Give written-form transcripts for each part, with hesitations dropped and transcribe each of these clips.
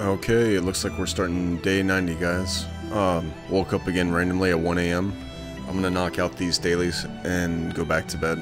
Okay, it looks like we're starting day 90, guys. Woke up again randomly at 1 a.m. I'm gonna knock out these dailies and go back to bed.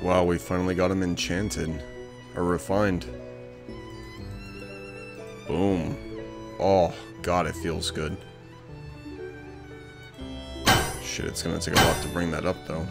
Wow, we finally got him enchanted. Or refined. Boom. Oh, God, it feels good. Shit, it's gonna take a lot to bring that up, though.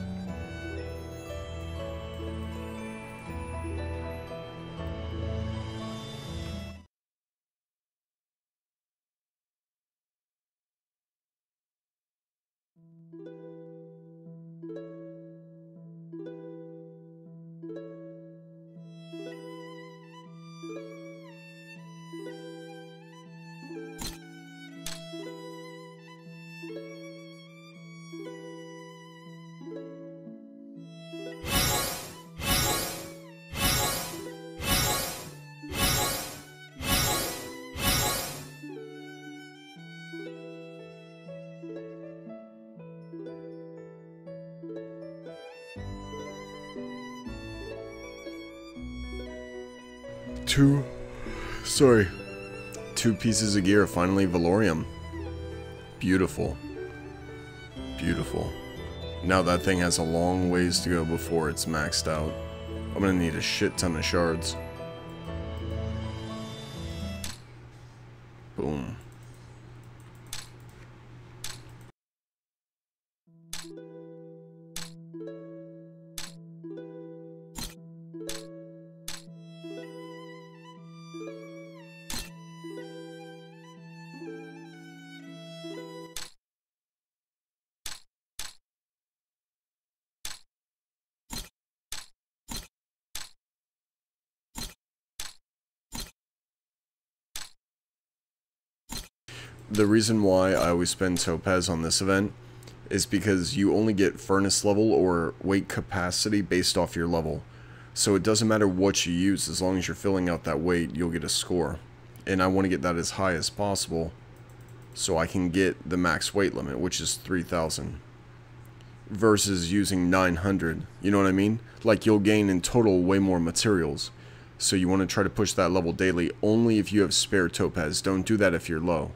Two pieces of gear, finally Valorium. Beautiful. Beautiful. Now that thing has a long ways to go before it's maxed out. I'm gonna need a shit ton of shards. Boom. The reason why I always spend topaz on this event is because you only get furnace level or weight capacity based off your level. So it doesn't matter what you use, as long as you're filling out that weight, you'll get a score. And I want to get that as high as possible so I can get the max weight limit, which is 3,000. Versus using 900, you know what I mean? Like, you'll gain in total way more materials. So you want to try to push that level daily only if you have spare topaz. Don't do that if you're low.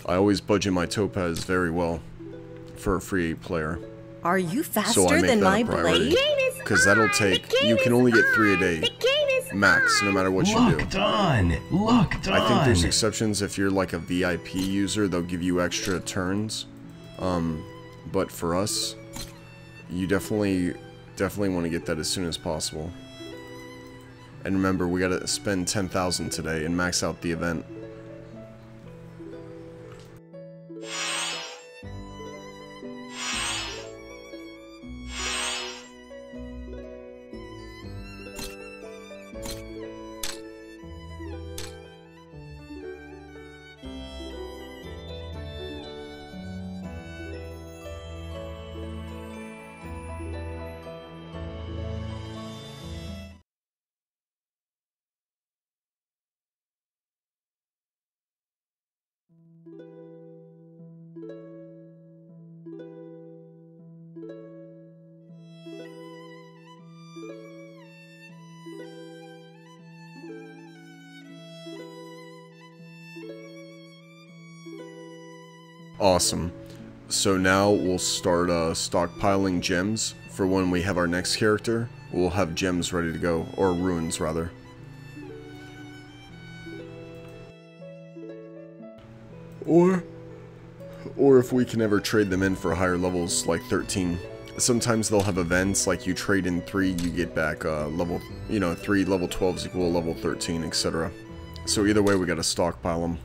I always budget my topaz very well for a free player. Are you faster So I make than that my a priority. blade? Because that'll take, you can only get 3 a day, max, no matter what you do. Look done! Look done! I think there's exceptions if you're like a VIP user, they'll give you extra turns. But for us, you definitely want to get that as soon as possible. And remember, we gotta spend 10,000 today and max out the event. Awesome. So now we'll start stockpiling gems for when we have our next character. We'll have gems ready to go, or runes rather. Or if we can ever trade them in for higher levels like 13. Sometimes they'll have events like you trade in 3, you get back level, 3 level 12s equal level 13, etc. So either way, we gotta stockpile them.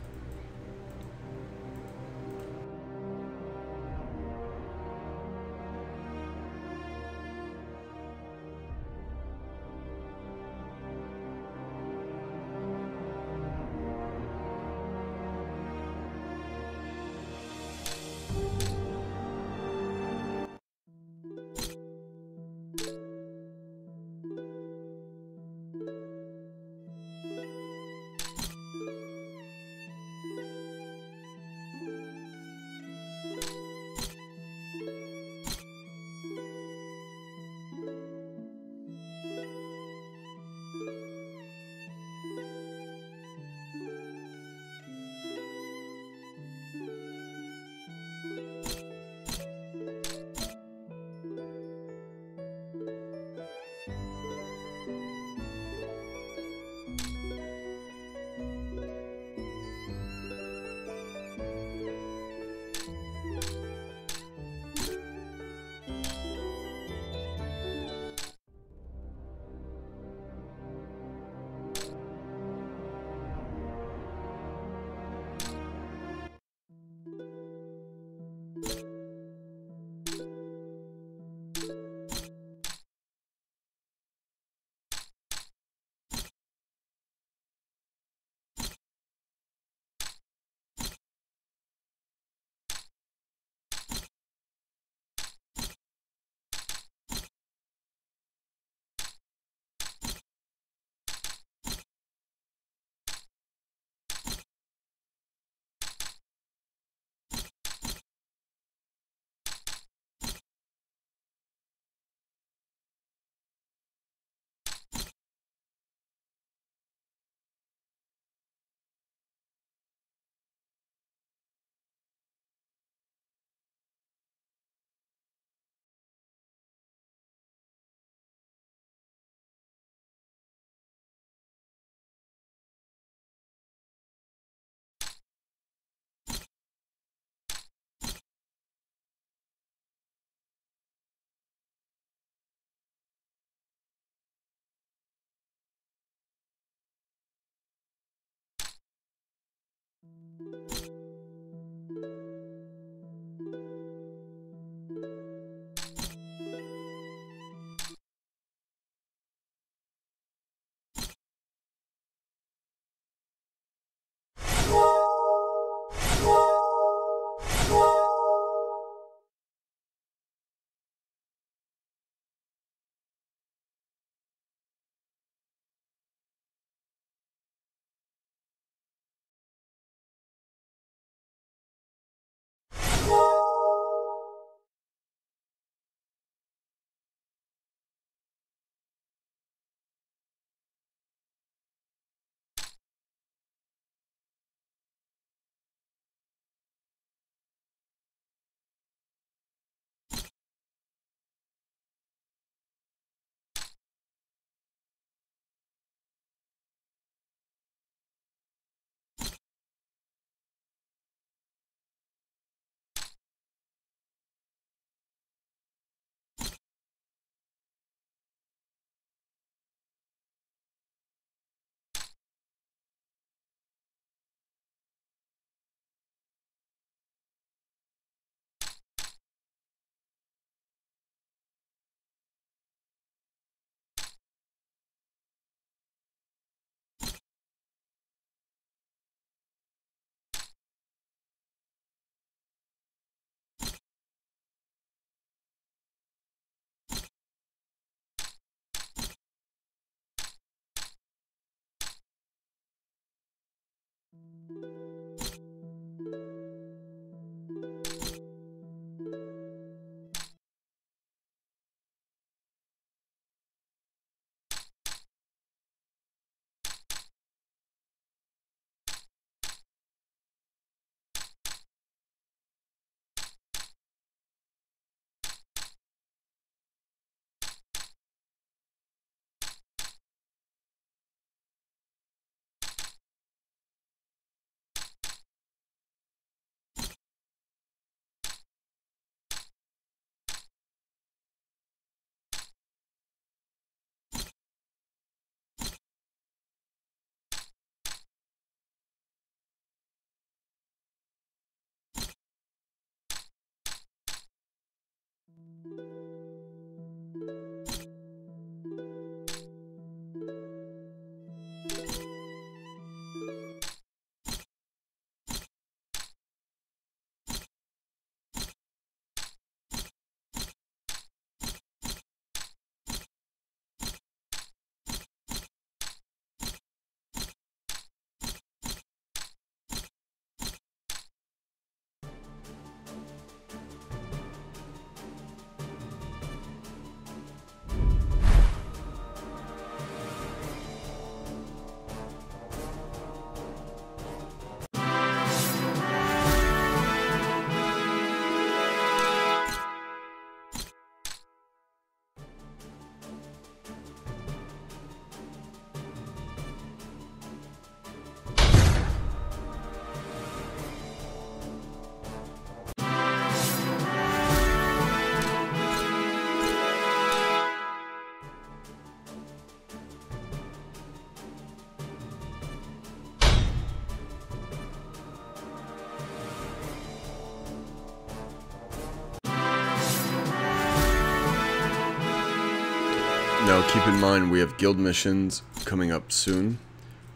Keep in mind we have guild missions coming up soon,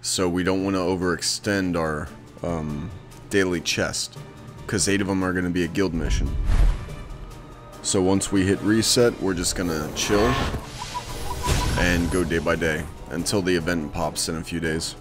so we don't want to overextend our daily chest, because 8 of them are going to be a guild mission. So once we hit reset, we're just going to chill and go day by day until the event pops in a few days.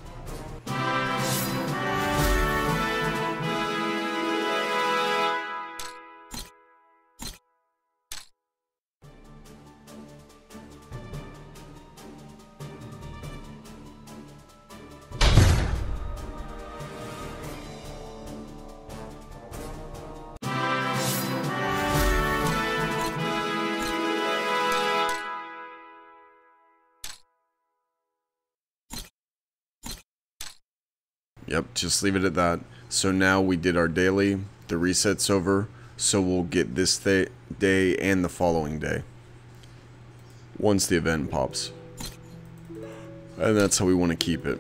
Yep, just leave it at that. So now we did our daily, the reset's over, so we'll get this day and the following day once the event pops. And that's how we want to keep it.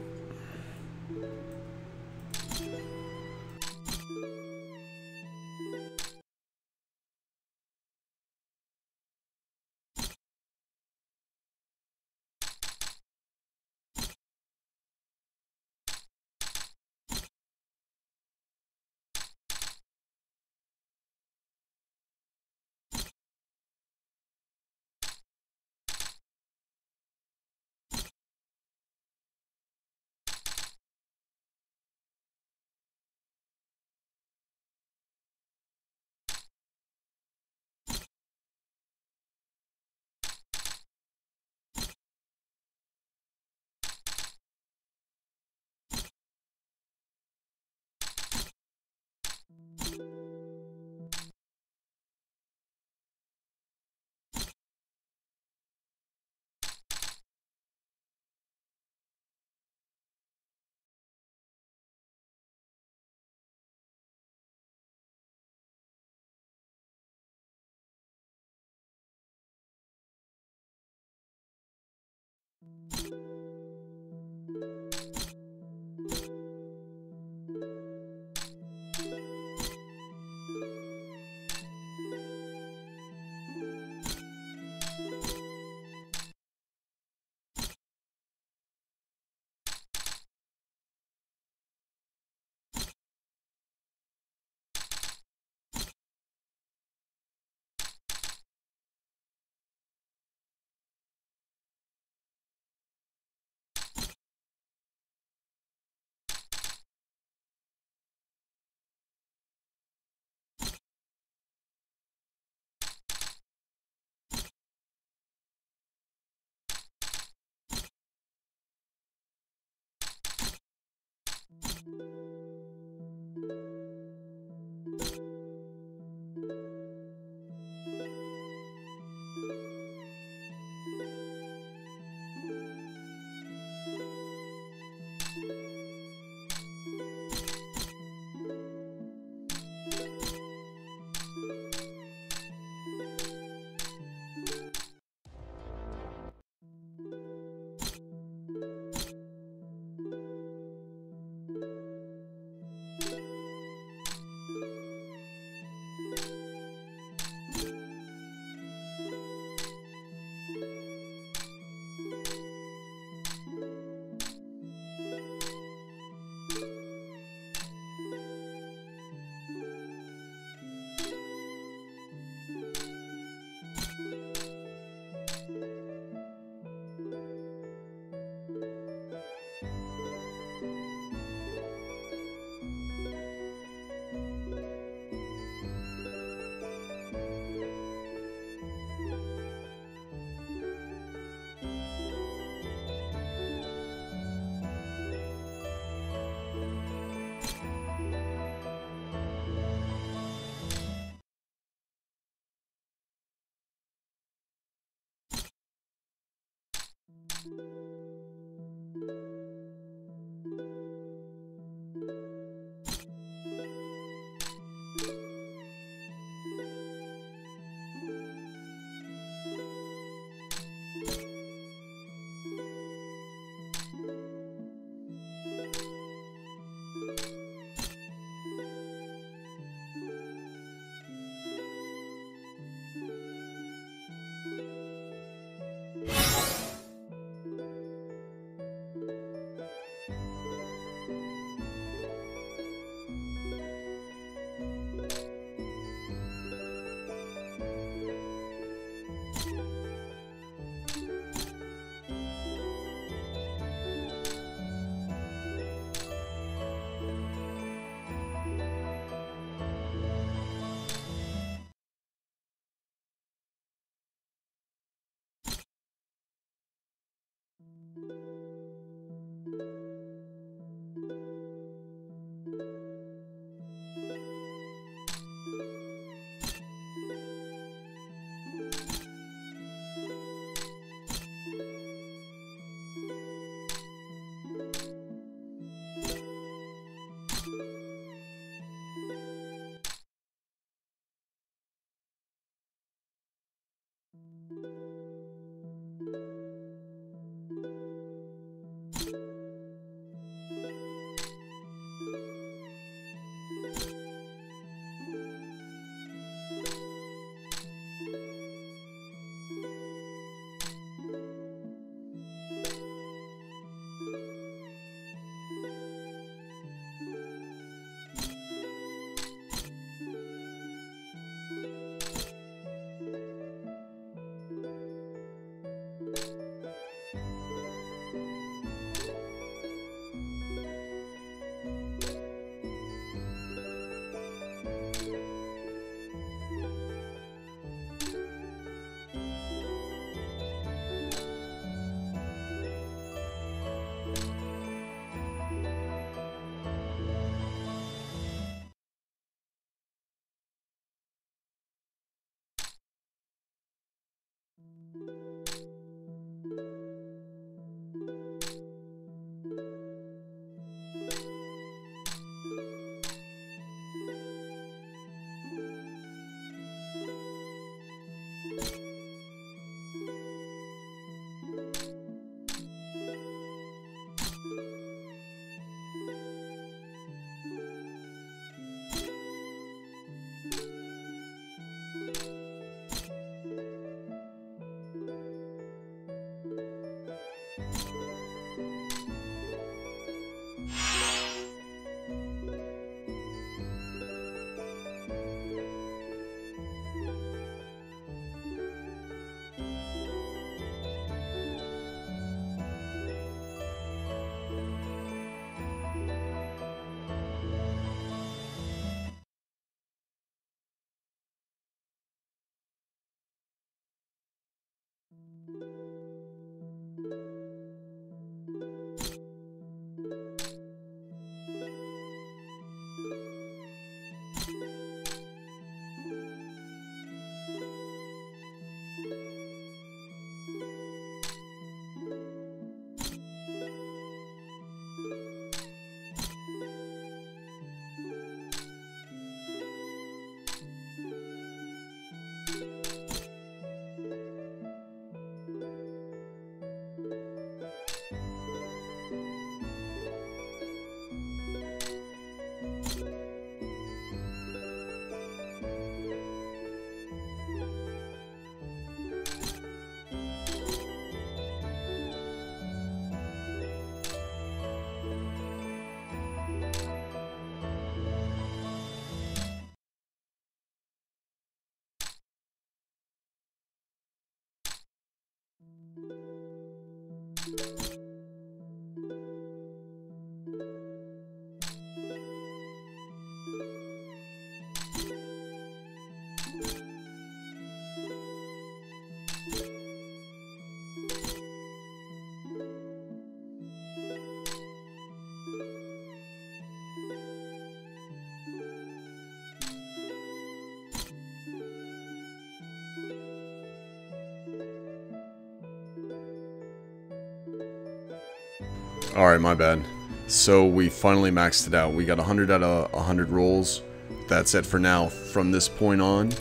Alright, my bad. So we finally maxed it out. We got 100 out of 100 rolls. That's it for now. From this point on,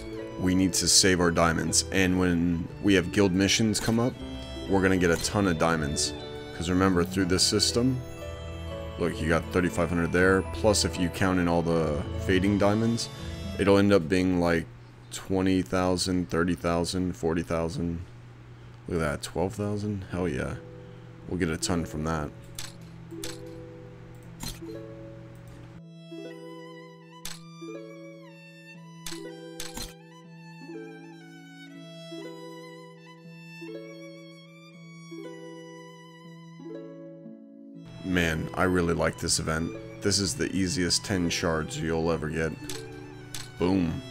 we need to save our diamonds. And when we have guild missions come up, we're going to get a ton of diamonds. Because remember, through this system, look, you got 3,500 there. Plus, if you count in all the fading diamonds, it'll end up being like 20,000, 30,000, 40,000. Look at that, 12,000? Hell yeah. We'll get a ton from that. Man, I really like this event. This is the easiest 10 shards you'll ever get. Boom.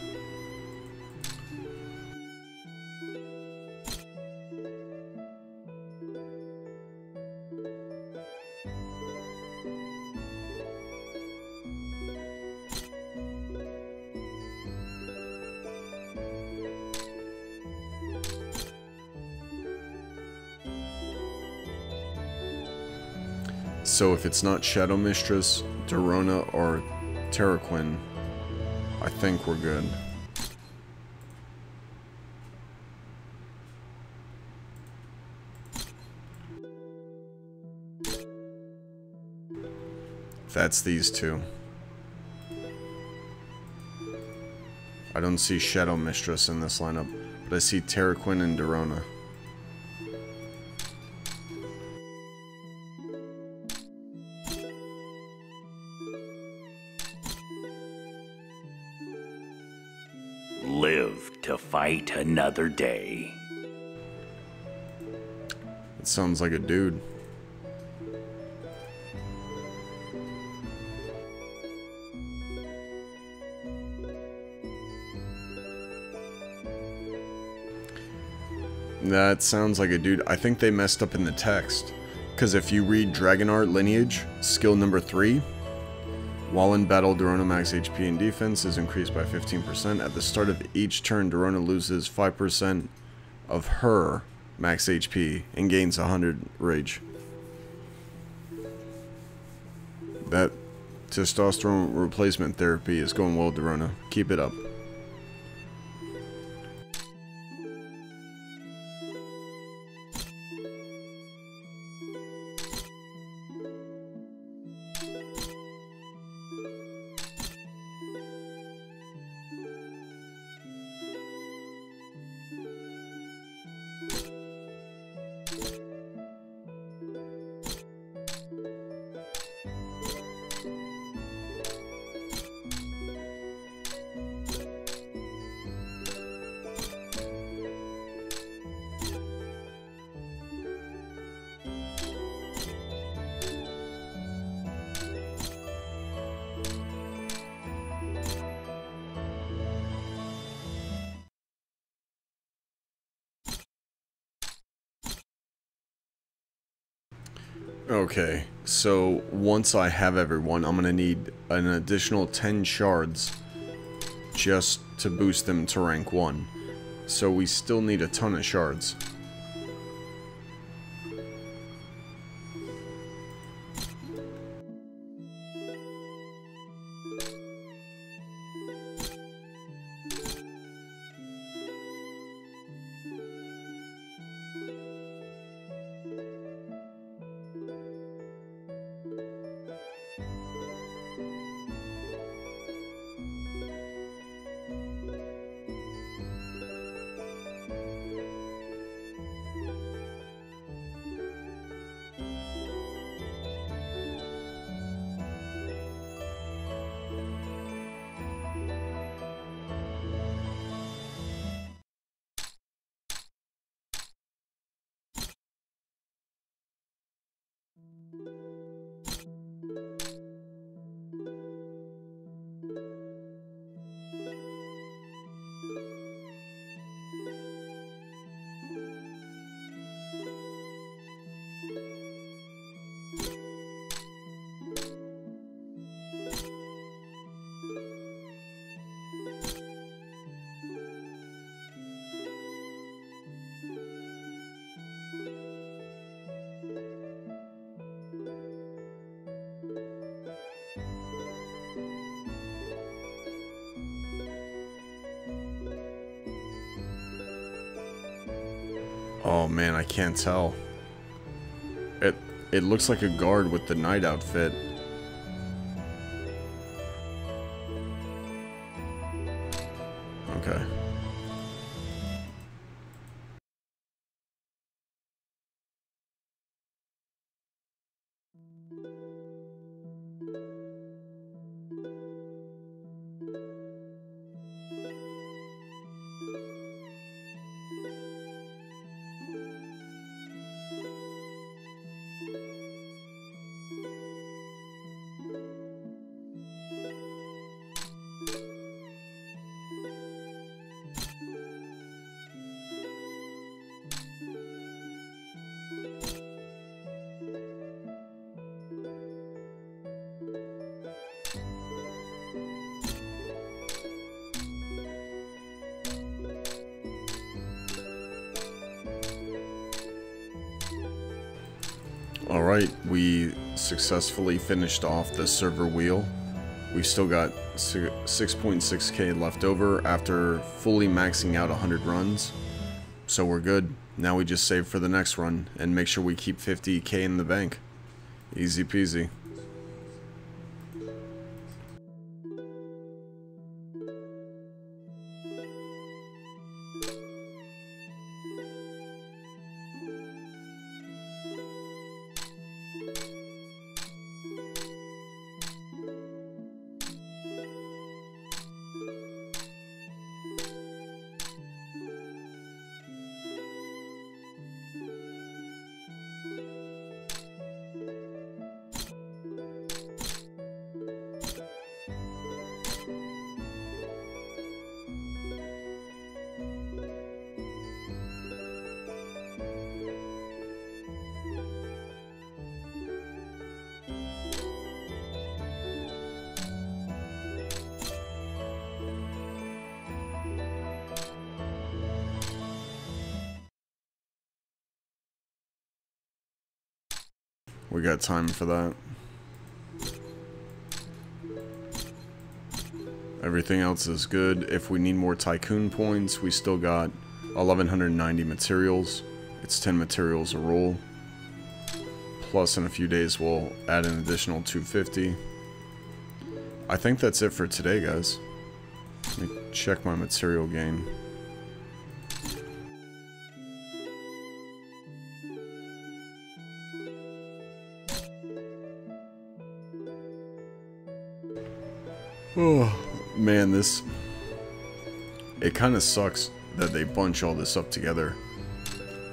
So if it's not Shadow Mistress, Dorona, or Terraquin, I think we're good. That's these two. I don't see Shadow Mistress in this lineup, but I see Terraquin and Dorona. Live to fight another day. It sounds like a dude. That sounds like a dude. I think they messed up in the text. Because if you read Dragonart Lineage, skill number 3, while in battle, Dorona max HP and defense is increased by 15%. At the start of each turn, Dorona loses 5% of her max HP and gains 100 rage. That testosterone replacement therapy is going well, Dorona. Keep it up. Okay, so once I have everyone, I'm gonna need an additional 10 shards just to boost them to rank 1. So we still need a ton of shards. Oh man, I can't tell. It looks like a guard with the knight outfit. Okay. Alright, we successfully finished off the server wheel. We've still got 6.6k left over after fully maxing out 100 runs. So we're good. Now we just save for the next run and make sure we keep 50k in the bank. Easy peasy. We got time for that. Everything else is good. If we need more tycoon points, we still got 1190 materials. It's 10 materials a roll. Plus in a few days we'll add an additional 250. I think that's it for today, guys. Let me check my material gain. Oh, man, it kind of sucks that they bunch all this up together.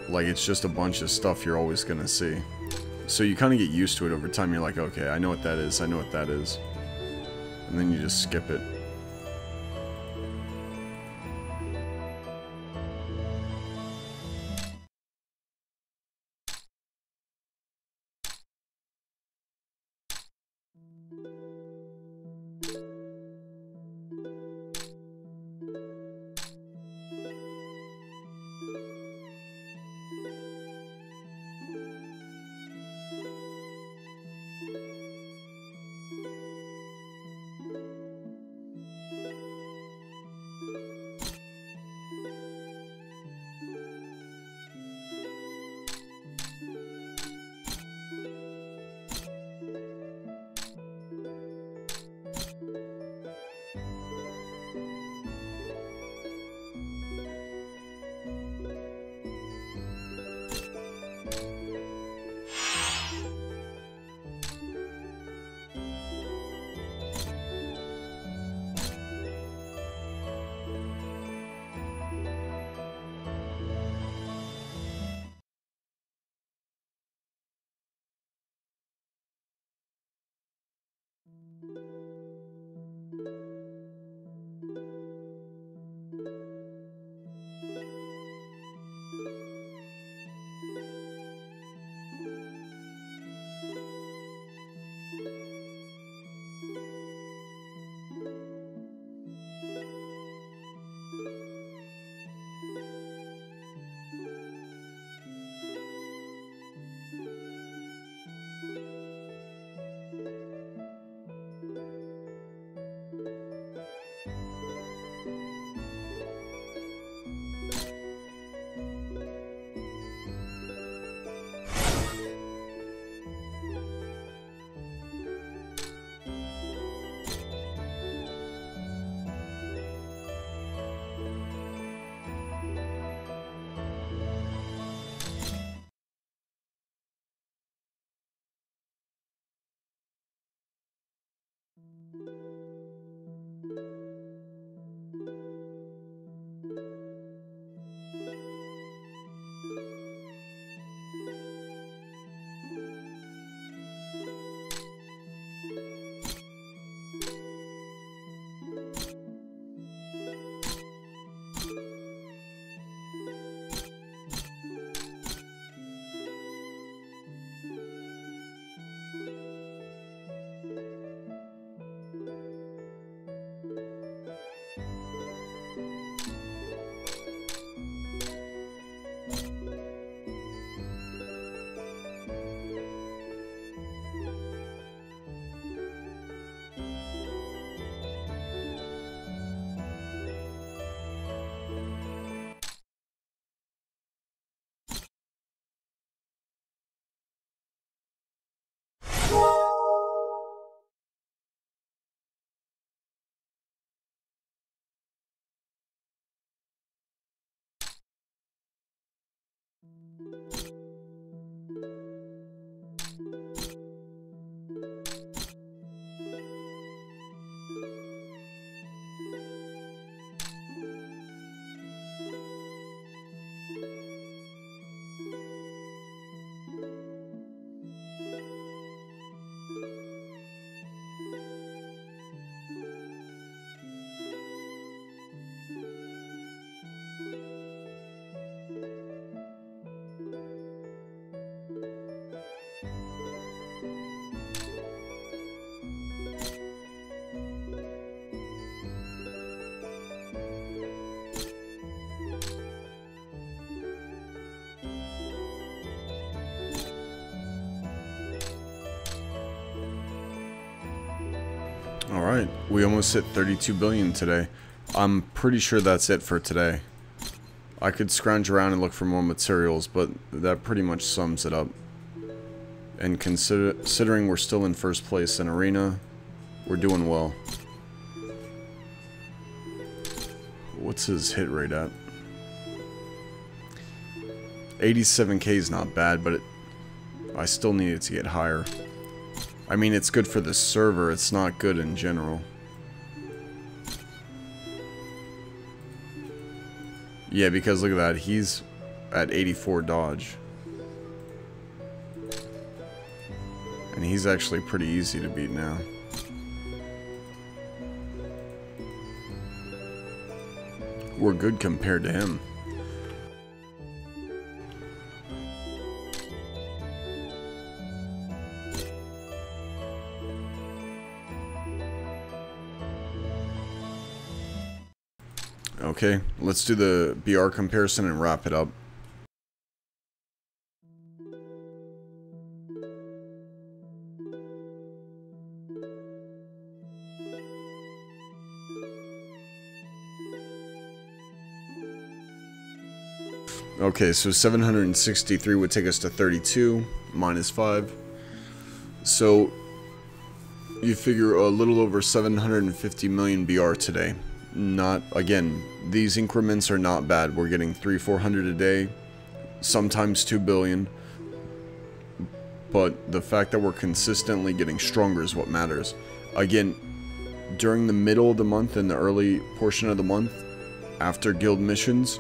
Like, it's just a bunch of stuff you're always gonna see. So you kind of get used to it over time. You're like, okay, I know what that is, I know what that is. And then you just skip it. Alright, we almost hit 32 billion today. I'm pretty sure that's it for today. I could scrounge around and look for more materials, but that pretty much sums it up. And considering we're still in first place in Arena, we're doing well. What's his hit rate at? 87k is not bad, but I still need it to get higher. I mean, it's good for the server, it's not good in general. Yeah, because look at that, he's at 84 dodge. And he's actually pretty easy to beat now. We're good compared to him. Okay, let's do the BR comparison and wrap it up. Okay, so 763 would take us to 32, minus 5. So, you figure a little over 750 million BR today. Not, again, these increments are not bad. We're getting 300-400 a day, sometimes 2 billion. But the fact that we're consistently getting stronger is what matters. Again, during the middle of the month and the early portion of the month, after guild missions,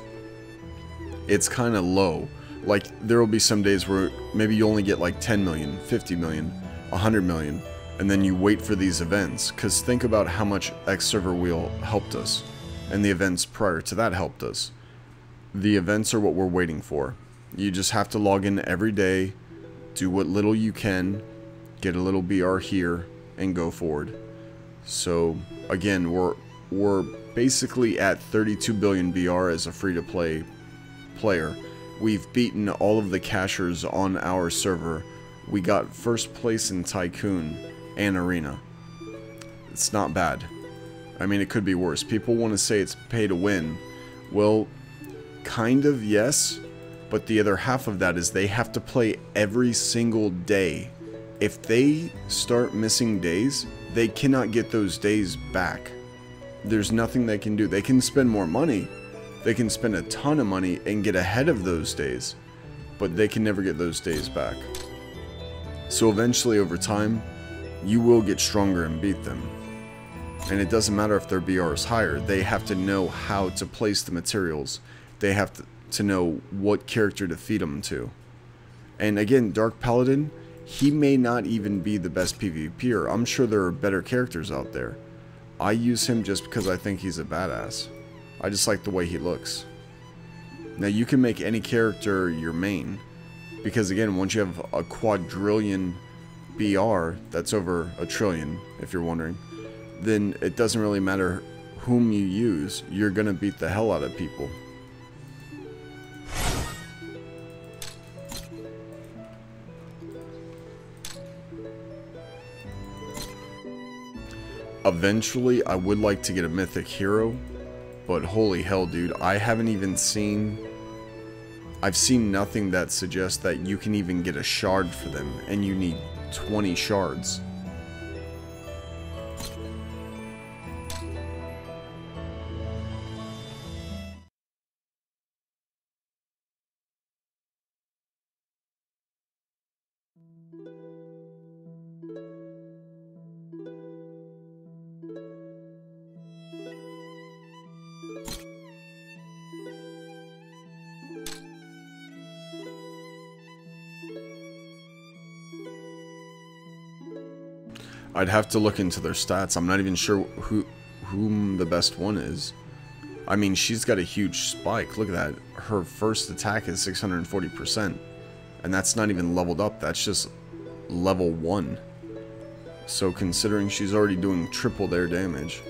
it's kind of low. Like, there will be some days where maybe you only get like 10 million, 50 million, 100 million. And then you wait for these events, because think about how much X Server Wheel helped us, and the events prior to that helped us. The events are what we're waiting for. You just have to log in every day, do what little you can, get a little BR here, and go forward. So, again, we're basically at 32 billion BR as a free-to-play player. We've beaten all of the cashers on our server. We got first place in Tycoon and Arena. It's not bad. I mean, it could be worse. People want to say it's pay to win. Well, kind of, yes. But the other half of that is they have to play every single day. If they start missing days, they cannot get those days back. There's nothing they can do. They can spend more money. They can spend a ton of money and get ahead of those days. But they can never get those days back. So eventually, over time, you will get stronger and beat them. And it doesn't matter if their BR is higher. They have to know how to place the materials. They have to know what character to feed them to. And again, Dark Paladin, he may not even be the best PvPer. I'm sure there are better characters out there. I use him just because I think he's a badass. I just like the way he looks. Now, you can make any character your main. Because again, once you have a quadrillion BR, that's over a trillion, if you're wondering, then it doesn't really matter whom you use, you're gonna beat the hell out of people. Eventually, I would like to get a mythic hero, but holy hell, dude, I haven't even seen... I've seen nothing that suggests that you can even get a shard for them, and you need 20 shards. I'd have to look into their stats. I'm not even sure whom the best one is. I mean, she's got a huge spike. Look at that. Her first attack is 640%. And that's not even leveled up. That's just level 1. So considering she's already doing triple their damage.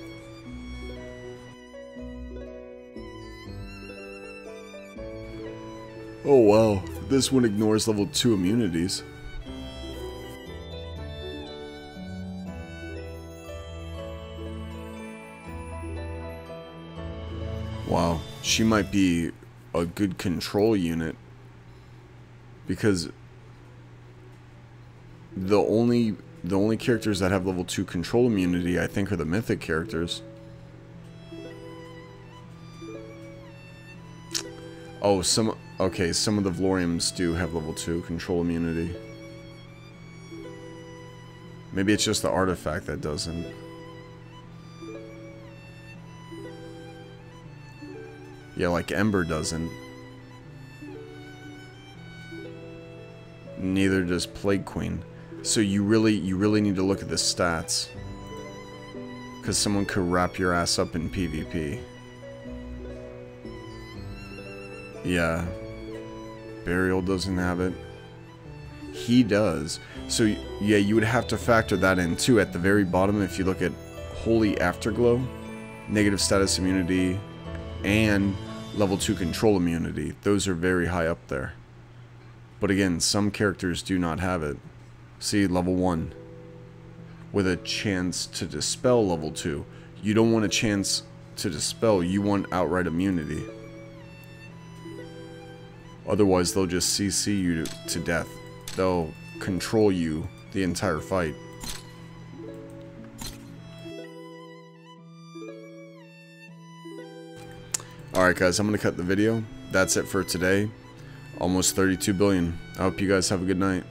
Oh wow. This one ignores level 2 immunities. Wow, she might be a good control unit. Because the only characters that have level 2 control immunity, I think, are the mythic characters. Oh, some of the Vloriums do have level 2 control immunity. Maybe it's just the artifact that doesn't. Yeah, like Ember doesn't. Neither does Plague Queen. So you really need to look at the stats. Because someone could wrap your ass up in PvP. Yeah. Burial doesn't have it. He does. So yeah, you would have to factor that in too. At the very bottom, if you look at Holy Afterglow, negative status immunity, and level 2 control immunity. Those are very high up there. But again, some characters do not have it. See, level 1. With a chance to dispel level 2. You don't want a chance to dispel, you want outright immunity. Otherwise, they'll just CC you to death. They'll control you the entire fight. Alright guys, I'm going to cut the video. That's it for today. Almost 32 billion. I hope you guys have a good night.